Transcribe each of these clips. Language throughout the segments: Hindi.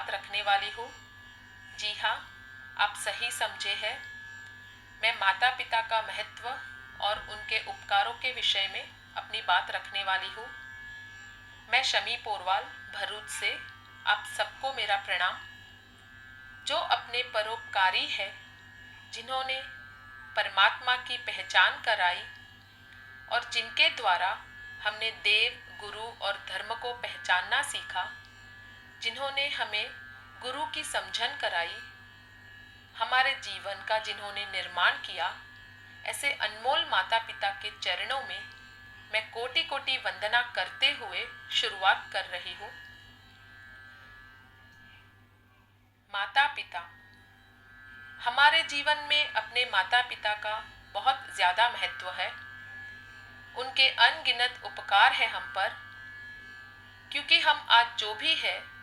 बात रखने वाली हूँ। जी हाँ, आप सही समझे हैं। मैं माता पिता का महत्व और उनके उपकारों के विषय में अपनी बात रखने वाली हूँ। मैं शमी पोरवाल भरूच से आप सबको मेरा प्रणाम। जो अपने परोपकारी है, जिन्होंने परमात्मा की पहचान कराई और जिनके द्वारा हमने देव, गुरु और धर्म को पहचानना सीखा, जिन्होंने हमें गुरु की समझन कराई, हमारे जीवन का जिन्होंने निर्माण किया, ऐसे अनमोल माता पिता के चरणों में मैं कोटि कोटि वंदना करते हुए शुरुआत कर रही हूँ। माता पिता, हमारे जीवन में अपने माता पिता का बहुत ज़्यादा महत्व है। उनके अनगिनत उपकार है हम पर, क्योंकि हम आज जो भी है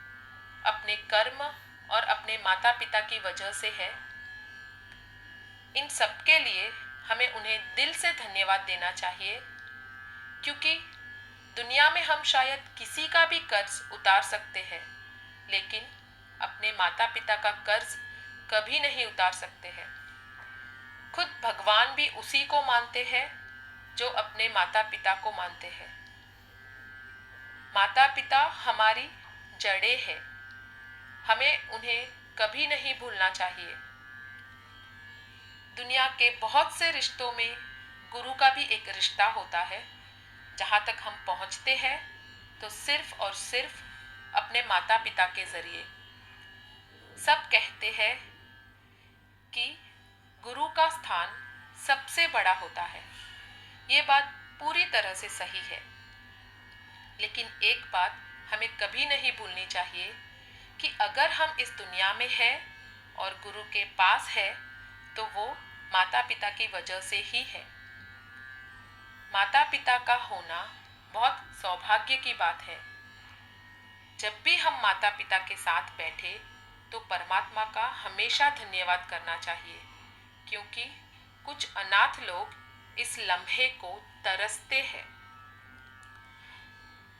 अपने कर्म और अपने माता पिता की वजह से है। इन सब के लिए हमें उन्हें दिल से धन्यवाद देना चाहिए, क्योंकि दुनिया में हम शायद किसी का भी कर्ज उतार सकते हैं, लेकिन अपने माता पिता का कर्ज कभी नहीं उतार सकते हैं। खुद भगवान भी उसी को मानते हैं जो अपने माता पिता को मानते हैं। माता पिता हमारी जड़ें हैं, हमें उन्हें कभी नहीं भूलना चाहिए। दुनिया के बहुत से रिश्तों में गुरु का भी एक रिश्ता होता है। जहाँ तक हम पहुँचते हैं तो सिर्फ और सिर्फ अपने माता पिता के ज़रिए। सब कहते हैं कि गुरु का स्थान सबसे बड़ा होता है। ये बात पूरी तरह से सही है, लेकिन एक बात हमें कभी नहीं भूलनी चाहिए कि अगर हम इस दुनिया में हैं और गुरु के पास है, तो वो माता पिता की वजह से ही है। माता पिता का होना बहुत सौभाग्य की बात है। जब भी हम माता पिता के साथ बैठे तो परमात्मा का हमेशा धन्यवाद करना चाहिए, क्योंकि कुछ अनाथ लोग इस लम्हे को तरसते हैं।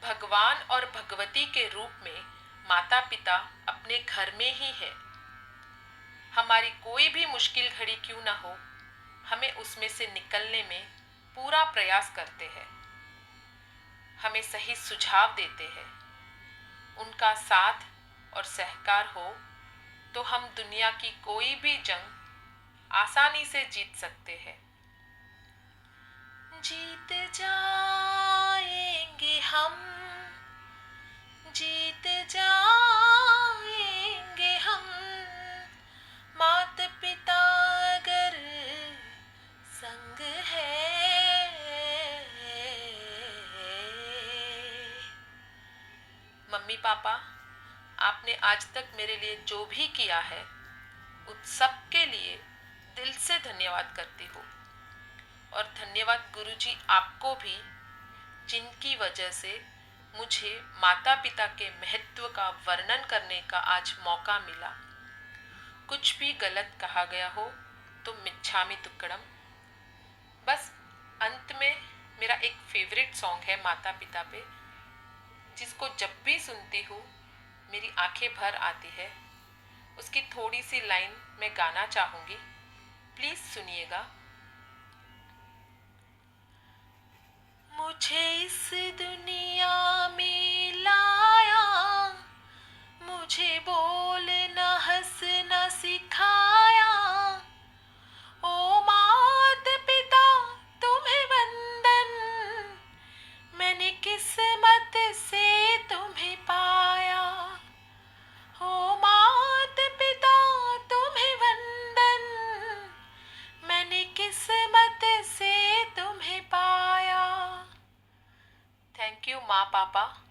भगवान और भगवती के रूप में माता पिता अपने घर में ही है। हमारी कोई भी मुश्किल घड़ी क्यों ना हो, हमें उसमें से निकलने में पूरा प्रयास करते हैं, हमें सही सुझाव देते हैं। उनका साथ और सहकार हो तो हम दुनिया की कोई भी जंग आसानी से जीत सकते हैं। जीत जाएंगे हम, जीत जाएंगे हम, माता पिता अगर संग है। मम्मी पापा, आपने आज तक मेरे लिए जो भी किया है, उन सब के लिए दिल से धन्यवाद करती हूँ। और धन्यवाद गुरुजी आपको भी, जिनकी वजह से मुझे माता पिता के महत्व का वर्णन करने का आज मौका मिला। कुछ भी गलत कहा गया हो तो मिच्छामि दुक्कडम। बस अंत में मेरा एक फेवरेट सॉन्ग है माता पिता पे, जिसको जब भी सुनती हूँ मेरी आंखें भर आती है। उसकी थोड़ी सी लाइन मैं गाना चाहूँगी, प्लीज़ सुनिएगा। मुझे इस दुनिया में लाया, मुझे बोलना हंसना सिखाया। ओ माता पिता तुम्हें वंदन, मैंने किस्मत से तुम्हें पाया। ओ माता पिता तुम्हें वंदन, मैंने किस्मत से तुम्हें पाया। थैंक यू माँ पापा,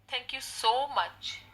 थैंक यू सो मच।